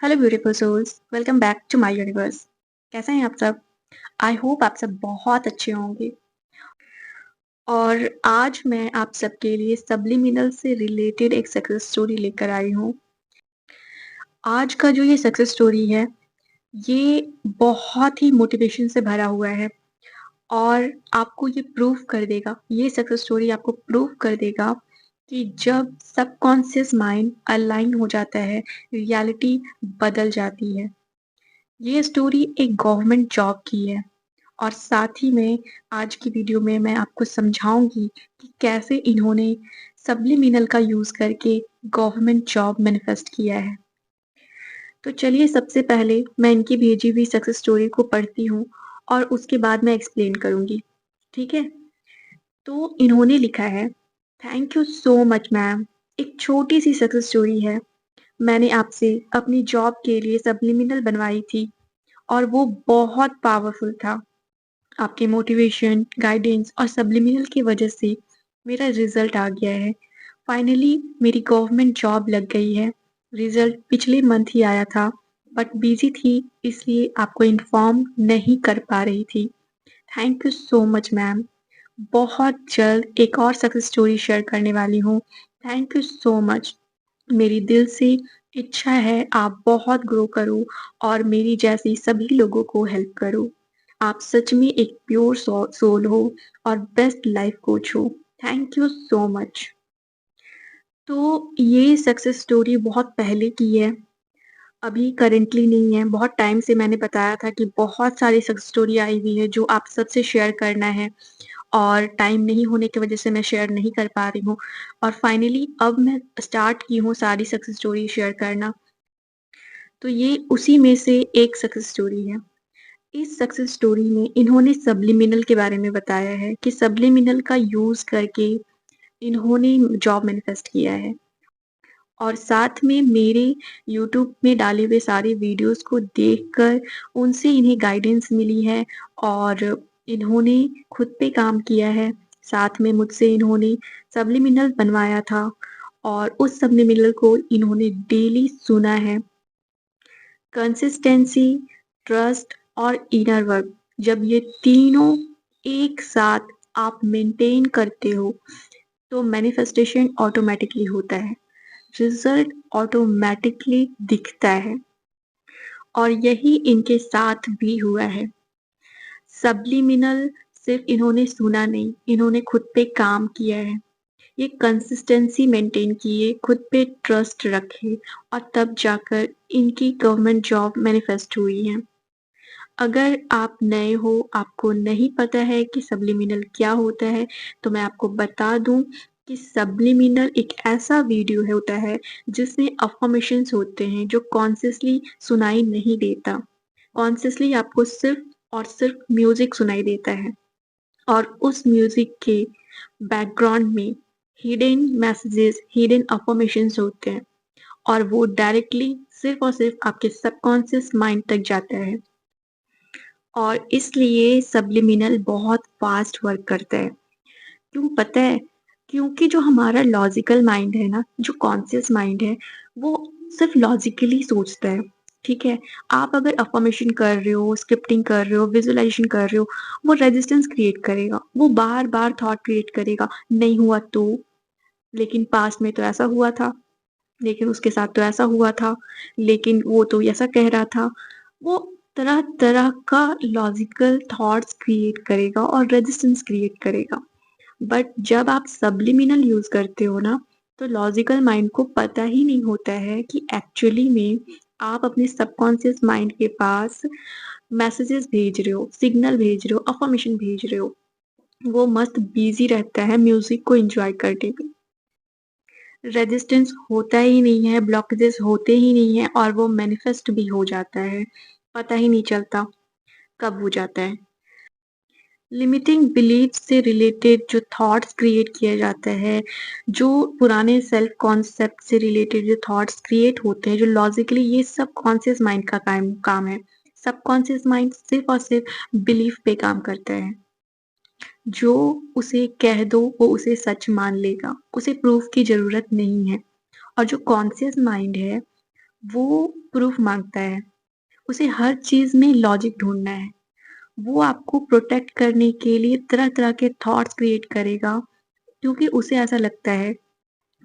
Hello beautiful souls, welcome back to my universe. कैसे हैं आप सब? आई होप आप सब बहुत अच्छे होंगे। और आज मैं आप सबके लिए सब्लिमिनल से रिलेटेड एक सक्सेस स्टोरी लेकर आई हूँ। आज का जो ये सक्सेस स्टोरी है, ये बहुत ही मोटिवेशन से भरा हुआ है और आपको ये प्रूव कर देगा, ये सक्सेस स्टोरी आपको प्रूव कर देगा कि जब सबकॉन्शियस माइंड अलाइन हो जाता है, रियलिटी बदल जाती है। ये स्टोरी एक गवर्नमेंट जॉब की है और साथ ही में आज की वीडियो में मैं आपको समझाऊंगी कि कैसे इन्होंने सब्लिमिनल का यूज करके गवर्नमेंट जॉब मैनिफेस्ट किया है। तो चलिए सबसे पहले मैं इनकी भेजी हुई सक्सेस स्टोरी को पढ़ती हूँ और उसके बाद मैं एक्सप्लेन करूंगी। ठीक है? तो इन्होंने लिखा है, thank you so much ma'am. एक छोटी सी सक्सेस स्टोरी है। मैंने आपसे अपनी जॉब के लिए सब्लिमिनल बनवाई थी और वो बहुत पावरफुल था। आपके मोटिवेशन, गाइडेंस और सब्लिमिनल की वजह से मेरा रिजल्ट आ गया है। फाइनली मेरी गवर्नमेंट जॉब लग गई है। रिजल्ट पिछले मंथ ही आया था, बट बिजी थी इसलिए आपको इन्फॉर्म नहीं कर पा रही थी। Thank you so much ma'am. बहुत जल्द एक और सक्सेस स्टोरी शेयर करने वाली हूँ। Thank you so much. मेरी दिल से इच्छा है आप बहुत ग्रो करो और मेरी जैसी सभी लोगों को हेल्प करो। आप सच में एक प्योर सोल हो और बेस्ट लाइफ कोच हो। Thank you so much. तो ये सक्सेस स्टोरी बहुत पहले की है, अभी करेंटली नहीं है। बहुत टाइम से मैंने बताया था कि बहुत सारी सक्सेस स्टोरी आई हुई है जो आप सबसे शेयर करना है और टाइम नहीं होने की वजह से मैं शेयर नहीं कर पा रही हूँ। और फाइनली अब मैं स्टार्ट की हूँ सारी सक्सेस स्टोरी शेयर करना। तो ये उसी में से एक सक्सेस स्टोरी है। इस सक्सेस स्टोरी में इन्होंने सब्लिमिनल के बारे में बताया है कि सब्लिमिनल का यूज करके इन्होंने जॉब मैनिफेस्ट किया है और साथ में मेरे यूट्यूब में डाले हुए सारे वीडियोस को देखकर उनसे इन्हें गाइडेंस मिली है और इन्होंने खुद पे काम किया है। साथ में मुझसे इन्होंने सब्लिमिनल बनवाया था और उस सब्लिमिनल को इन्होंने डेली सुना है। कंसिस्टेंसी, ट्रस्ट और इनर वर्क, जब ये तीनों एक साथ आप मेंटेन करते हो तो मैनिफेस्टेशन ऑटोमेटिकली होता है, रिजल्ट ऑटोमेटिकली दिखता है। और यही इनके साथ भी हुआ है। सब्लिमिनल सिर्फ इन्होंने सुना नहीं, इन्होंने खुद पे काम किया है। ये कंसिस्टेंसी मेंटेन किए, खुद पे ट्रस्ट रखे और तब जाकर इनकी गवर्नमेंट जॉब मैनिफेस्ट हुई है। अगर आप नए हो, आपको नहीं पता है कि सब्लिमिनल क्या होता है, तो मैं आपको बता दूं कि सब्लिमिनल एक ऐसा वीडियो है होता है जिसमें अफर्मेशंस होते हैं जो कॉन्शियसली सुनाई नहीं देता। कॉन्शियसली आपको सिर्फ और सिर्फ म्यूजिक सुनाई देता है और उस म्यूजिक के बैकग्राउंड में हिडन मैसेजेस, हिडन अफर्मेशंस होते हैं और वो डायरेक्टली सिर्फ और सिर्फ आपके सबकॉन्शियस माइंड तक जाता है और इसलिए सब्लिमिनल बहुत फास्ट वर्क करता है। क्यों पता है? क्योंकि जो हमारा लॉजिकल माइंड है ना, जो कॉन्शियस माइंड है, वो सिर्फ लॉजिकली सोचता है। ठीक है? आप अगर अफर्मेशन कर रहे हो, स्क्रिप्टिंग कर रहे हो, विजुअलाइजेशन कर रहे हो, वो रेजिस्टेंस क्रिएट करेगा, वो बार बार थॉट क्रिएट करेगा, नहीं हुआ तो, लेकिन पास्ट में तो ऐसा हुआ था, लेकिन उसके साथ तो ऐसा हुआ था, लेकिन वो तो ऐसा कह रहा था। वो तरह-तरह का लॉजिकल थॉट्स क्रिएट करेगा और रेजिस्टेंस क्रिएट करेगा। बट जब आप सब्लिमिनल यूज़ करते हो ना, तो लॉजिकल माइंड को पता ही नहीं होता है कि एक्चुअली में आप अपने सबकॉन्शियस माइंड के पास मैसेजेस भेज रहे हो, सिग्नल भेज रहे हो, अफर्मेशन भेज रहे हो। वो मस्त बिज़ी रहता है म्यूज़िक को एन्जॉय करने में। रेजिस्टेंस होता ही नहीं है, ब्लॉकेजेस होते ही नहीं है और वो मैनिफेस्ट भी हो जाता है, पता ही नहीं चलता कब हो जाता है। लिमिटिंग बिलीफ से रिलेटेड जो थॉट्स क्रिएट किया जाता है, जो पुराने सेल्फ कॉन्सेप्ट से रिलेटेड जो थॉट्स क्रिएट होते हैं, जो लॉजिकली, ये सब कॉन्शियस माइंड का काम काम है। सबकॉन्शियस माइंड सिर्फ और सिर्फ बिलीफ पे काम करता है। जो उसे कह दो वो उसे सच मान लेगा, उसे प्रूफ की ज़रूरत नहीं है। और जो कॉन्शियस माइंड है वो प्रूफ माँगता है, उसे हर चीज़ में लॉजिक ढूँढना है। वो आपको प्रोटेक्ट करने के लिए तरह-तरह के थॉट्स क्रिएट करेगा, क्योंकि उसे ऐसा लगता है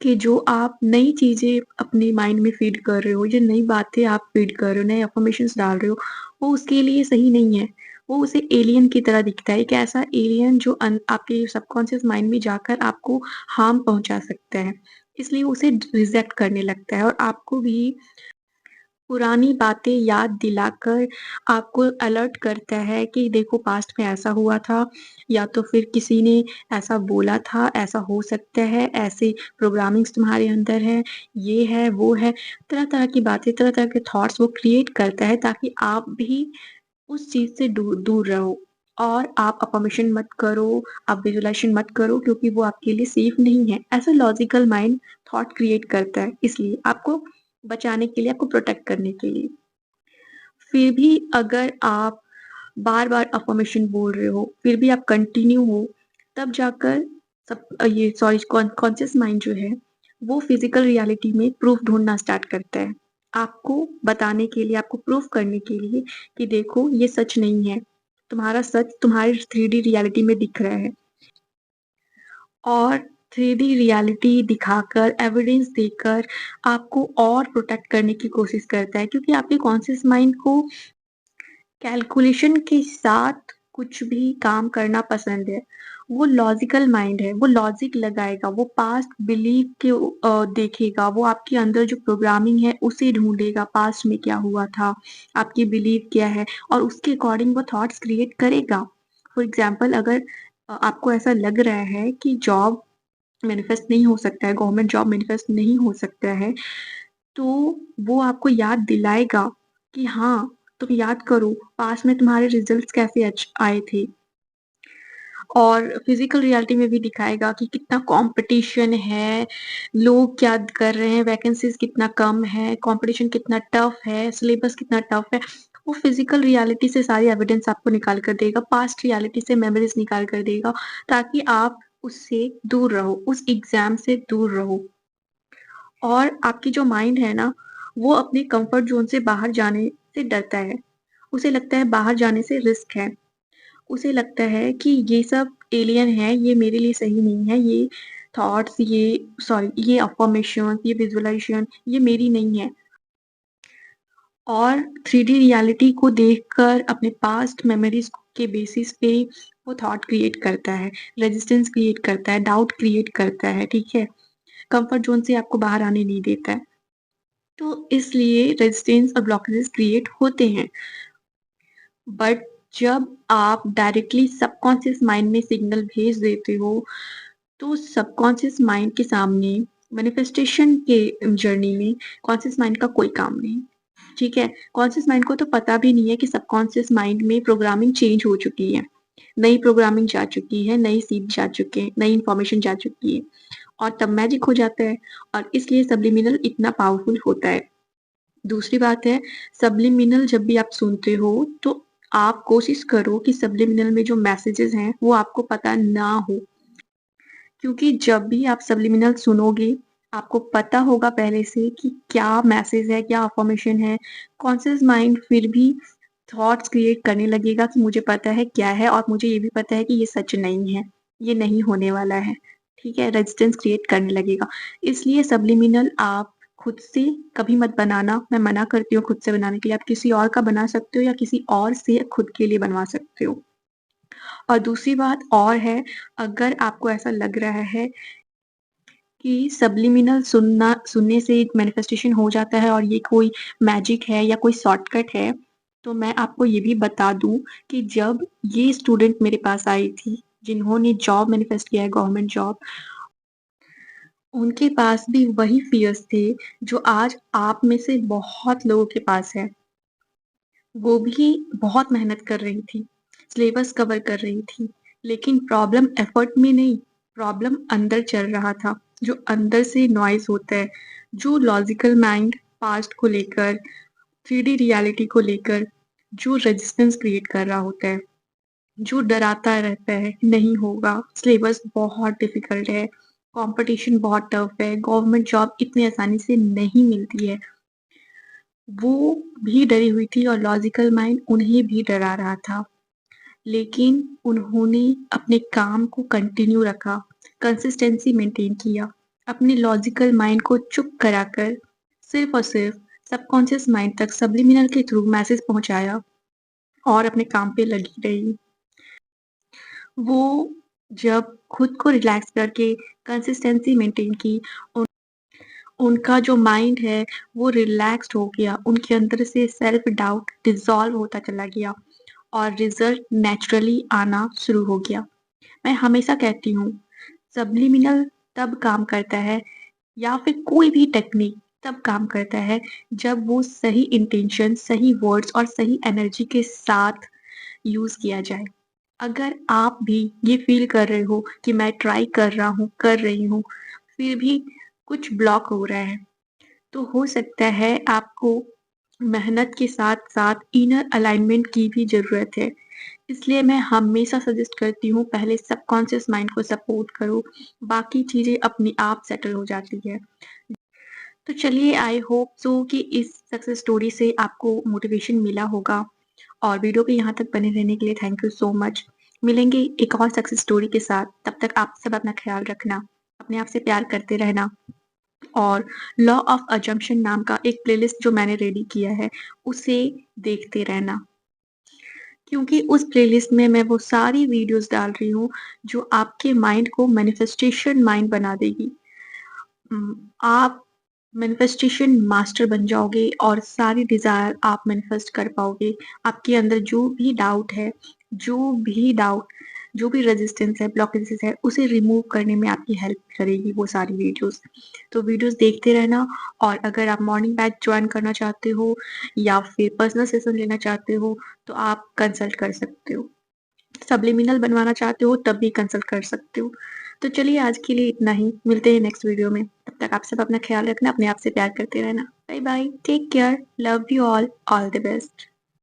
कि जो आप नई चीज़ें अपने माइंड में फ़ीड कर रहे हो, ये नई बातें आप फ़ीड कर रहे हो, नए अफ़र्मेशंस डाल रहे हो, वो उसके लिए सही नहीं है। वो उसे एलियन की तरह दिखता है, एक ऐसा एलियन जो आपके सबकॉन्शियस माइंड में जाकर आपको हार्म पहुँचा सकता है। इसलिए उसे रिजेक्ट करने लगता है और आपको भी पुरानी बातें याद दिलाकर आपको अलर्ट करता है कि देखो पास्ट में ऐसा हुआ था या तो फिर किसी ने ऐसा बोला था, ऐसा हो सकता है, ऐसे प्रोग्रामिंग्स तुम्हारे अंदर है, ये है, वो है। तरह-तरह की बातें, तरह-तरह के थॉट्स वो क्रिएट करता है ताकि आप भी उस चीज़ से दूर दूर रहो और आप अफ़र्मेशन मत करो, आप विजुअलाइज़ेशन मत करो क्योंकि वो आपके लिए सेफ नहीं है। ऐसा लॉजिकल माइंड थॉट क्रिएट करता है इसलिए आपको बचाने के लिए, आपको प्रोटेक्ट करने के लिए। फिर भी अगर आप बार-बार अफ़र्मेशन बोल रहे हो, फिर भी आप कंटिन्यू हो, तब जाकर ये सॉरी कॉन्शियस माइंड जो है, वो फ़िज़िकल रियलिटी में प्रूफ़ ढूँढना स्टार्ट करता है। आपको बताने के लिए, आपको प्रूफ़ करने के लिए कि देखो ये सच नहीं है। तुम्हारा सच तुम्हारी 3D रियलिटी में दिख रहा है। और 3D रियलिटी दिखाकर, एविडेंस देकर आपको और प्रोटेक्ट करने की कोशिश करता है क्योंकि आपके कॉन्शियस माइंड को कैलकुलेशन के साथ कुछ भी काम करना पसंद है। वो लॉजिकल माइंड है, वो लॉजिक लगाएगा, वो पास्ट बिलीव के देखेगा, वो आपके अंदर जो प्रोग्रामिंग है उसे ढूँढेगा, पास्ट में क्या हुआ था, आपकी बिलीव क्या है और उसके अकॉर्डिंग वो थॉट्स क्रिएट करेगा। फॉर एग्ज़ाम्पल अगर आपको ऐसा लग रहा है कि जॉब मैनिफेस्ट नहीं हो सकता है, गवर्नमेंट जॉब मैनिफेस्ट नहीं हो सकता है, तो वो आपको याद दिलाएगा कि हाँ, तुम याद करो पास्ट में तुम्हारे रिज़ल्ट्स कैसे आए थे। और फिज़िकल रियलिटी में भी दिखाएगा कि कितना कॉम्पिटिशन है, लोग क्या कर रहे हैं, वैकेंसीज़ कितना कम है, कॉम्पिटिशन कितना टफ है, सिलेबस कितना टफ है। वो फिज़िकल रियलिटी से सारी एविडेंस आपको निकाल कर देगा, पास्ट रियलिटी से मेमोरीज़ निकाल कर देगा, ताकि आप उससे दूर रहो, उस एग्ज़ाम से दूर रहो। और आपकी जो माइंड है ना, वो अपने कम्फर्ट ज़ोन से बाहर जाने से डरता है। उसे लगता है बाहर जाने से रिस्क है। उसे लगता है कि ये सब एलियन है, ये मेरे लिए सही नहीं है, ये थॉट्स ये अफ़र्मेशन, ये विज़ुअलाइज़ेशन ये मेरी नहीं है। और 3D रियलिटी को देखकर अपने पास्ट मेमोरीज़ के बेसिस पे वो थॉट क्रिएट करता है, रेज़िस्टेंस क्रिएट करता है, डाउट क्रिएट करता है, ठीक है? कम्फर्ट ज़ोन से आपको बाहर आने नहीं देता है। तो इसलिए रेज़िस्टेंस और ब्लॉकेजेस क्रिएट होते हैं। बट जब आप डायरेक्टली सबकॉन्शियस माइंड में सिग्नल भेज देते हो, तो सबकॉन्शियस माइंड के सामने मैनिफेस्टेशन के जर्नी में कॉन्शियस माइंड का कोई काम नहीं, ठीक है? कॉन्शियस माइंड को तो पता भी नहीं है कि सबकॉन्शियस माइंड में प्रोग्रामिंग चेंज हो चुकी है। नई प्रोग्रामिंग जा चुकी है, नई सीड जा चुके हैं, नई इन्फॉर्मेशन जा चुकी है और तब मैजिक हो जाता है और इसलिए सब्लिमिनल इतना पावरफुल होता है। दूसरी बात है, सब्लिमिनल जब भी आप सुनते हो, तो आप कोशिश करो कि सब्लिमिनल में जो मैसेजेस हैं, वो आपको पता ना हो। क्योंकि जब भी आप सब्लिमिनल सुनोगे, आपको पता होगा पहले से कि क्या मैसेज है, क्या अफ़र्मेशन है। कॉन्शियस माइंड फिर भी थॉट्स क्रिएट करने लगेगा कि मुझे पता है क्या है और मुझे ये भी पता है कि ये सच नहीं है, ये नहीं होने वाला है, ठीक है? रेजिस्टेंस क्रिएट करने लगेगा। इसलिए सब्लिमिनल आप खुद से कभी मत बनाना, मैं मना करती हूँ खुद से बनाने के लिए। आप किसी और का बना सकते हो या किसी और से खुद के लिए बनवा सकते हो। और दूसरी बात और है, अगर आपको ऐसा लग रहा है कि सब्लिमिनल सुनने से मैनिफेस्टेशन हो जाता है और ये कोई मैजिक है या कोई शॉर्टकट है, तो मैं आपको ये भी बता दूँ कि जब ये स्टूडेंट मेरे पास आई थी, जिन्होंने जॉब मैनिफेस्ट किया है गवर्नमेंट जॉब, उनके पास भी वही फ़ियर्स थे जो आज आप में से बहुत लोगों के पास है। वो भी बहुत मेहनत कर रही थी, सिलेबस कवर कर रही थी, लेकिन प्रॉब्लम एफर्ट में नहीं, प्रॉब्लम अंदर चल रहा था, जो अंदर से नॉइज़ होता है, जो लॉजिकल माइंड पास्ट को लेकर, 3D रियलिटी को लेकर, जो रेजिस्टेंस क्रिएट कर रहा होता है, जो डराता रहता है कि नहीं होगा, सिलेबस बहुत डिफ़िकल्ट है, कॉम्पिटिशन बहुत टफ है, गवर्नमेंट जॉब इतनी आसानी से नहीं मिलती है। वो भी डरी हुई थी और लॉजिकल माइंड उन्हें भी डरा रहा था। लेकिन उन्होंने अपने काम को कंटिन्यू रखा, कंसिस्टेंसी मेंटेन किया, अपने लॉजिकल माइंड को चुप कराकर सिर्फ़ और सिर्फ़ सबकॉन्शियस माइंड तक सब्लिमिनल के थ्रू मैसेज पहुँचाया और अपने काम पे लगी रही। वो जब खुद को रिलैक्स करके कंसिस्टेंसी मेंटेन की, उन उनका जो माइंड है वो रिलैक्स्ड हो गया, उनके अंदर से सेल्फ डाउट डिसॉल्व होता चला गया और रिज़ल्ट नेचुरली आना शुरू हो गया। मैं हमेशा कहती हूँ, सब्लिमिनल तब काम करता है या फिर कोई भी टेक्निक तब काम करता है जब वो सही इंटेंशन, सही वर्ड्स और सही एनर्जी के साथ यूज़ किया जाए। अगर आप भी ये फ़ील कर रहे हो कि मैं ट्राई कर रहा हूँ, कर रही हूँ, फिर भी कुछ ब्लॉक हो रहा है, तो हो सकता है आपको मेहनत के साथ-साथ इनर अलाइनमेंट की भी ज़रूरत है। इसलिए मैं हमेशा सजेस्ट करती हूँ पहले सबकॉन्शियस माइंड को सपोर्ट करो, बाकी चीज़ें अपने आप सेटल हो जाती है। तो चलिए आई होप सो कि इस सक्सेस स्टोरी से आपको मोटिवेशन मिला होगा और वीडियो पे यहाँ तक बने रहने के लिए थैंक यू सो मच। मिलेंगे एक और सक्सेस स्टोरी के साथ, तब तक आप सब अपना ख़्याल रखना, अपने आप से प्यार करते रहना और लॉ ऑफ असम्पशन नाम का एक प्लेलिस्ट जो मैंने रेडी किया है, उसे देखते रहना। क्योंकि उस प्लेलिस्ट में मैं वो सारी वीडियोज़ डाल रही हूँ, जो आपके माइंड को मैनिफेस्टेशन माइंड बना देगी। आप मैनिफेस्टेशन मास्टर बन जाओगे और सारी डिज़ायर आप मैनिफेस्ट कर पाओगे। आपके अंदर जो भी रेज़िस्टेंस है, ब्लॉकेजेस है, उसे रिमूव करने में आपकी हेल्प करेगी वो सारी वीडियोज़। तो वीडियोज़ देखते रहना और अगर आप मॉर्निंग बैच जॉइन करना चाहते हो या फिर पर्सनल सेशन लेना चाहते हो, तो आप कंसल्ट कर सकते हो। सब्लिमिनल बनवाना चाहते हो तब भी कंसल्ट कर सकते हो। तो चलिए आज के लिए इतना ही, मिलते हैं नेक्स्ट वीडियो में। तब तक आप सब अपना ख़्याल रखना, अपने आप से प्यार करते रहना। Bye bye, take care, love you all the best.